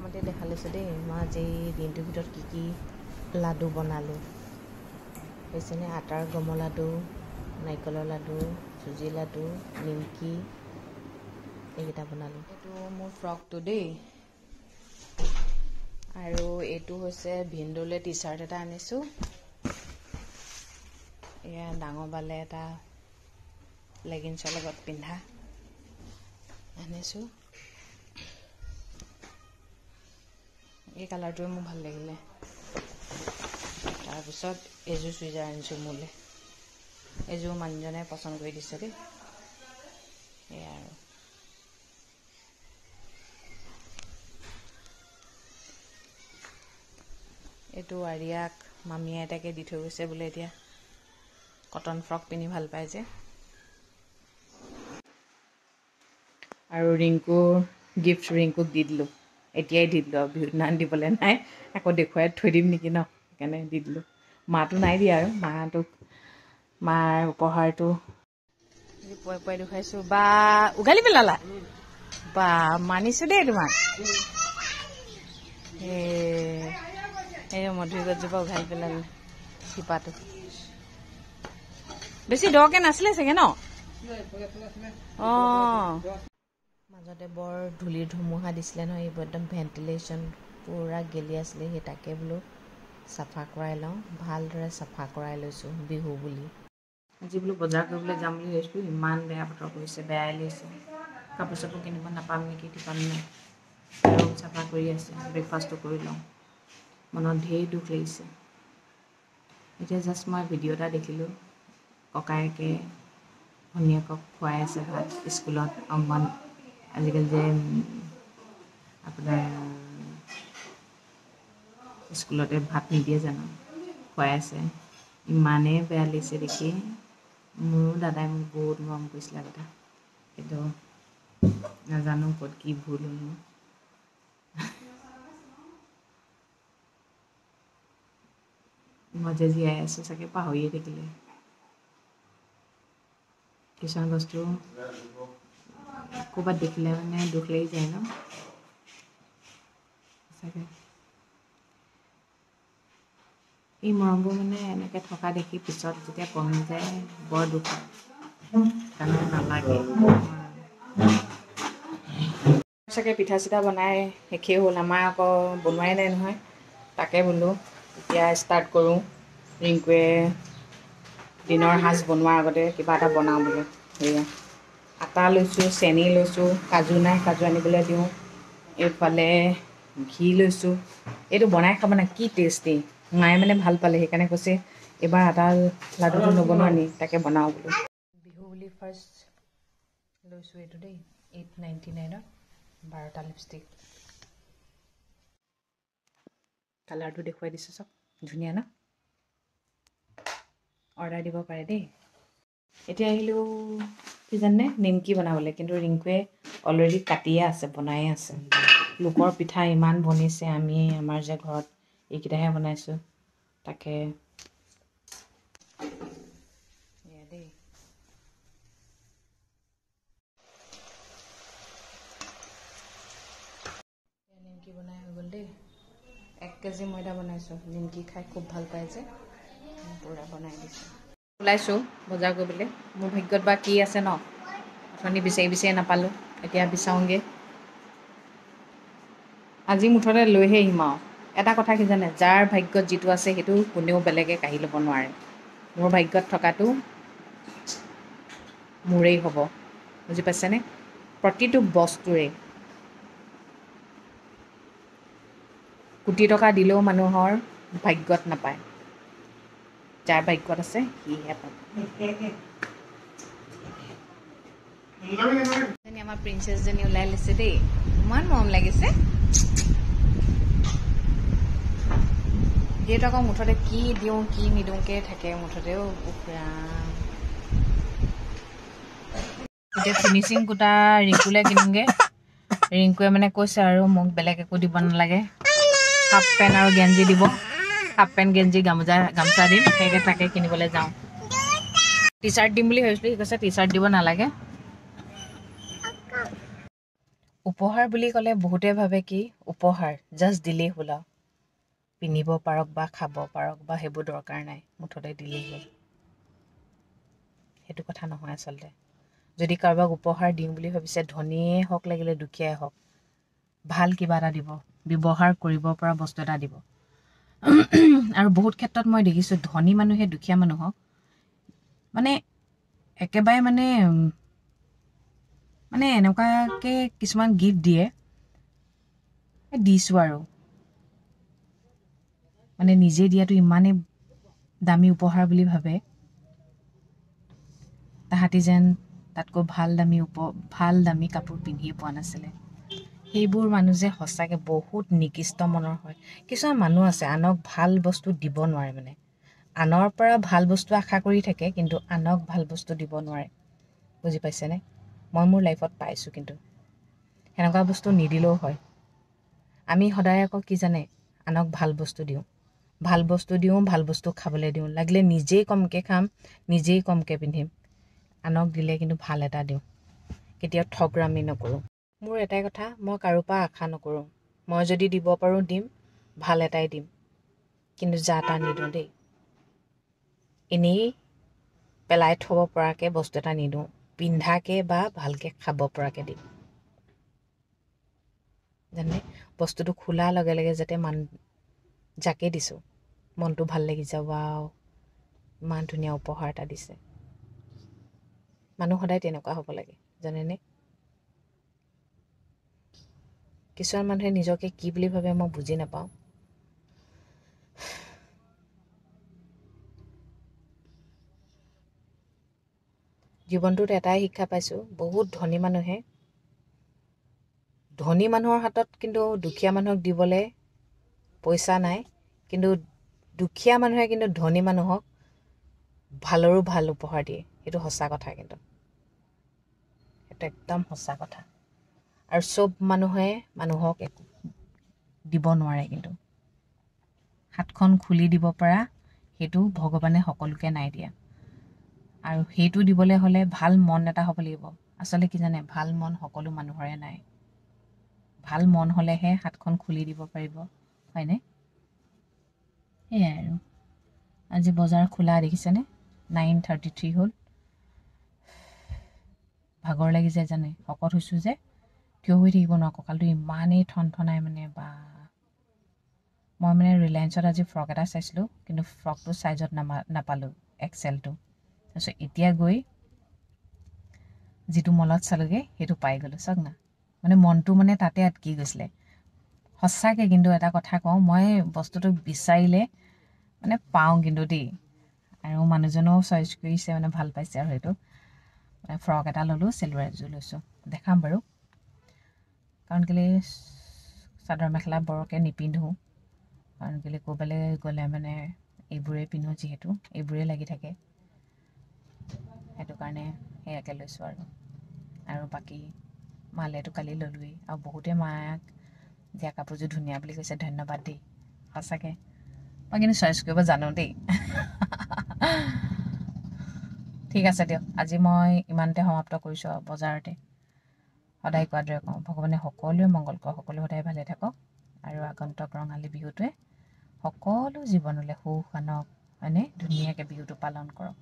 প্ৰথমতে দেখা লৈছোঁ দেই মই আজি দিনটোৰ ভিতৰত কি লাডু বনালোঁ হৈছেনে আটাৰ গম লাডু নাৰিকলৰ লাডু চুজি লাডু নিমকি এইকেইটা বনালোঁ এইটো মোৰ ফ্ৰকটো দেই আৰু এইটো হৈছে ভিন্দুলে টি চাৰ্ট এটা আনিছোঁ এয়া ডাঙৰ বালে এটা লেগিংছৰ লগত পিন্ধা আনিছোঁ এই কালাৰটোৱে মোক ভাল লাগিলে তাৰপিছত এযোৰ চুইজাৰ আনিছোঁ মোলৈ এযোৰ মানুহজনে পচন্দ কৰি দিছে দেই এয়া আৰু এইটো আৰিয়াক মামী আইতাকে দি থৈ গৈছে বোলে এতিয়া কটন ফ্ৰক পিন্ধি ভাল পায় যে আৰু ৰিংকুৰ গিফ্ট ৰিংকুক দি দিলোঁ এতিয়াই দি দিলোঁ আৰু বিহুত দিনাখন দিবলৈ নাই আকৌ দেখুৱাই থৈ দিম নেকি ন সেইকাৰণে দি দিলোঁ মাটো নাই দিয়া আৰু মাৰ উপহাৰটো পুৱাই পুৱাই দেখুৱাইছোঁ বা উঘালি পেলালা বা মানিছোঁ দেই তোমাক এই মধুৰি গছজোপা উঘালি পেলালে শিপাটো বেছি দৰকৈ নাছিলে চাগে ন অঁ মাজতে বৰ ধূলিৰ ধুমুহা দিছিলে নহয় এইবোৰ একদম ভেণ্টিলেশ্যন পূৰা গেলি আছিলে সেই তাকে বোলো চাফা কৰাই লওঁ ভালদৰে চাফা কৰাই লৈছোঁ বিহু বুলি আজি বোলো বজাৰ কৰিবলৈ যাম বুলি ভাবিছিলোঁ ইমান বেয়া বতৰ কৰিছে বেয়াই লৈছে কাপোৰ চাপোৰ কিনিব নাপাম নেকি ঠিকান নাই ৰুম চাফা কৰি আছে ব্ৰেকফাষ্টটো কৰি লওঁ মনত ঢেৰ দুখ লাগিছে এতিয়া জাষ্ট মই ভিডিঅ' এটা দেখিলোঁ ককায়েকে ভনীয়েকক খুৱাই আছে ভাত স্কুলত অংগন আজিকালি যে আপোনাৰ স্কুলতে ভাত নিদিয়ে জানো খুৱাই আছে ইমানেই বেয়া লাগিছে দেখি মোৰো দাদাই মোক বহুত মৰম কৰিছিলে আগতে কিন্তু নাজানো ক'ত কি ভুল হ'ল মোৰ মই যে জীয়াই আছোঁ চাগে পাহৰিয়ে থাকিলে কিছুমান বস্তু ক'ৰবাত দেখিলে মানে দুখ লাগি যায় ন চাগে এই মৰমবোৰ মানে এনেকৈ থকা দেখি পিছত যেতিয়া কমি যায় বৰ দুখ কাৰণে নালাগে চাগে পিঠা চিঠা বনাই শেষেই হ'ল আমাৰ আকৌ বনোৱাই নাই নহয় তাকে বোলো এতিয়া ষ্টাৰ্ট কৰোঁ ৰিংকুৱে দিনৰ সাজ বনোৱাৰ আগতে কিবা এটা বনাওঁ বোলো সেয়া আটা লৈছোঁ চেনি লৈছোঁ কাজু নাই কাজু আনিবলৈ দিওঁ এইফালে ঘি লৈছোঁ এইটো বনাই খাব নাই কি টেষ্টি মায়ে মানে ভাল পালে সেইকাৰণে কৈছে এইবাৰ আটা লাডুটো নবনোৱা নি তাকে বনাওঁ বোলো বিহু বুলি ফাৰ্ষ্ট লৈছোঁ এইটো দেই 899 12টা লিপষ্টিক কালাৰটো দেখুৱাই দিছোঁ চব ধুনীয়া ন অৰ্ডাৰ দিব পাৰে দেই এতিয়া আহিলোঁ কি জানে নিমকি বনাবলৈ কিন্তু ৰিংকুৱে অলৰেডি কাটিয়ে আছে বনায়ে আছে লোকৰ পিঠা ইমান বনিছে আমি আমাৰ যে ঘৰত এইকেইটাহে বনাইছোঁ তাকে দেই নিমকি বনাই হৈ গ'ল দেই 1 কেজি ময়দা বনাইছোঁ নিমকি খাই খুব ভাল পায় যে পূৰা বনাই দিছোঁ ওলাইছোঁ বজাৰ কৰিবলৈ মোৰ ভাগ্যত বা কি আছে ন অথনি বিচাৰি নাপালোঁ এতিয়া বিচাৰোঁগৈ আজি মুঠতে লৈহে আহিম আৰু এটা কথা কি জানে যাৰ ভাগ্যত যিটো আছে সেইটো কোনেও বেলেগে কাঢ়ি ল'ব নোৱাৰে মোৰ ভাগ্যত থকাটো মোৰেই হ'ব বুজি পাইছেনে প্ৰতিটো বস্তুৰে কোটি টকা দিলেও মানুহৰ ভাগ্যত নাপায় যাৰ ভাগ্যত আছে সিহে পায় আমাৰ প্ৰিন্সেছজনী ওলাই লৈছে দেই ইমান মৰম লাগিছে যিহেতু আকৌ মুঠতে কি দিওঁ কি নিদিওঁকৈ থাকে মুঠতেও এতিয়া ফিনিচিং কুটা ৰিংকুলৈ কিনোগৈ ৰিংকুৱে মানে কৈছে আৰু মোক বেলেগ একো দিব নালাগে হাফ পেণ্ট আৰু গেঞ্জি দিব হাফ পেণ্ট গেঞ্জি গামোচা দিম সেইকে তাকে কিনিবলৈ যাওঁ টি চাৰ্ট দিম বুলি ভাবিছিলোঁ সি কৈছে টি চাৰ্ট দিব নালাগে উপহাৰ বুলি ক'লে বহুতে ভাবে কি উপহাৰ জাষ্ট দিলেই হ'ল আৰু পিন্ধিব পাৰক বা খাব পাৰক বা সেইবোৰ দৰকাৰ নাই, মুঠতে দিলেই হ'ল। সেইটো কথা নহয় আচলতে। যদি কাৰোবাক উপহাৰ দিওঁ বুলি ভাবিছে, ধনীয়ে হওক লাগিলে দুখীয়াই হওক, ভাল কিবা এটা দিব, ব্যৱহাৰ কৰিব পৰা বস্তু এটা দিব। আৰু বহুত ক্ষেত্ৰত মই দেখিছোঁ ধনী মানুহে দুখীয়া মানুহক মানে একেবাৰে মানে এনেকুৱাকৈ কিছুমান গিফ্ট দিয়ে, দিছোঁ আৰু মানে নিজে দিয়াটো ইমানেই দামী উপহাৰ বুলি ভাবে, তাহাঁতি যেন তাতকৈ ভাল দামী কাপোৰ পিন্ধিয়ে পোৱা নাছিলে। সেইবোৰ মানুহ যে সঁচাকৈ বহুত নিকৃষ্ট মনৰ হয়। কিছুমান মানুহ আছে আনক ভাল বস্তু দিব নোৱাৰে, মানে আনৰ পৰা ভাল বস্তু আশা কৰি থাকে কিন্তু আনক ভাল বস্তু দিব নোৱাৰে। বুজি পাইছেনে? মই মোৰ লাইফত পাইছোঁ, কিন্তু সেনেকুৱা বস্তু নিদিলেও হয়। আমি সদায় আকৌ কি জানে, আনক ভাল বস্তু দিওঁ, ভাল বস্তু খাবলৈ দিওঁ, লাগিলে নিজেই কমকৈ খাম, নিজেই কমকৈ পিন্ধিম, আনক দিলে কিন্তু ভাল এটা দিওঁ, কেতিয়াও ঠগৰামি নকৰোঁ। মোৰ এটাই কথা, মই কাৰো পৰা আশা নকৰোঁ। মই যদি দিব পাৰোঁ দিম, ভাল এটাই দিম, কিন্তু যা তা নিদিওঁ দেই। এনেই পেলাই থ'ব পৰাকৈ বস্তু এটা নিদিওঁ, পিন্ধাকৈ বা ভালকৈ খাব পৰাকৈ দিম। জানে বস্তুটো খোলাৰ লগে লগে যাতে যাকে দিছোঁ মনটো ভাল লাগি যায়, ৱাও ইমান ধুনীয়া উপহাৰ এটা দিছে। মানুহ সদায় তেনেকুৱা হ'ব লাগে, জানেনে? কিছুমান মানুহে নিজকে কি বুলি ভাবে মই বুজি নাপাওঁ। জীৱনটোত এটাই শিক্ষা পাইছোঁ, বহুত ধনী মানুহৰ হাতত কিন্তু দুখীয়া মানুহক দিবলৈ পইচা নাই, কিন্তু দুখীয়া মানুহে কিন্তু ধনী মানুহক ভালৰো ভাল উপহাৰ দিয়ে। সেইটো সঁচা কথা, কিন্তু সেইটো একদম সঁচা কথা। আৰু চব মানুহে মানুহক একো দিব নোৱাৰে, কিন্তু হাতখন খুলি দিব পৰা সেইটো ভগৱানে সকলোকে নাই দিয়া। আৰু সেইটো দিবলৈ হ'লে ভাল মন এটা হ'ব লাগিব। আচলতে কি জানে, ভাল মন সকলো মানুহৰে নাই। ভাল মন হ'লেহে হাতখন খুলি দিব পাৰিব, হয়নে? সেয়াই আৰু আজি বজাৰ খোলা দেখিছেনে? 9:33 হ'ল। ভাগৰ লাগি যায় জানে, শকত হৈছোঁ যে থিয় হৈ থাকিব নোৱাৰোঁ, কঁকালটো ইমানেই ঠনঠনাই মানে বা। মই মানে ৰিলায়েন্সত আজি ফ্ৰক এটা চাইছিলোঁ, কিন্তু ফ্ৰকটো ছাইজত নাপালোঁ, এক্সেলটো। তাৰপিছত এতিয়া গৈ যিটো মলত চালোঁগৈ সেইটো পাই গ'লোঁ, চাওক না। মানে মনটো মানে তাতে আটকি গৈছিলে সঁচাকৈ। কিন্তু এটা কথা কওঁ, মই বস্তুটো বিচাৰিলে মানে পাওঁ কিন্তু দেই। আৰু মানুহজনেও চইচ কৰিছে, মানে ভাল পাইছে। আৰু সেইটো মানে ফ্ৰক এটা ল'লোঁ, চেলোৱাৰ এযোৰ লৈছোঁ, দেখাম বাৰু। কাৰণ কেলৈ চাদৰ মেখেলা বৰকৈ নিপিন্ধোঁ, কাৰণ কেলৈ ক'ৰবালৈ গ'লে মানে এইবোৰেই পিন্ধোঁ, যিহেতু এইবোৰেই লাগি থাকে, সেইটো কাৰণে সেয়াকৈ লৈছোঁ। আৰু বাকী মালেতো কালি ল'লোৱেই, আৰু বহুতে মাক দিয়া কাপোৰযোৰ ধুনীয়া বুলি কৈছে, ধন্যবাদ দেই, সঁচাকৈ। মই কিন্তু চইচ কৰিব জানো দেই। ঠিক আছে দিয়ক, আজি মই ইমানতে সমাপ্ত কৰিছোঁ। আৰু বজাৰতে সদায় কোৱাৰ দৰে কওঁ, ভগৱানে সকলোৱে মংগল কৰক, সকলো সদায় ভালে থাকক। আৰু আগন্তুক ৰঙালী বিহুটোৱে সকলো জীৱনলৈ সুখ আনক, হয়নে? ধুনীয়াকৈ বিহুটো পালন কৰক।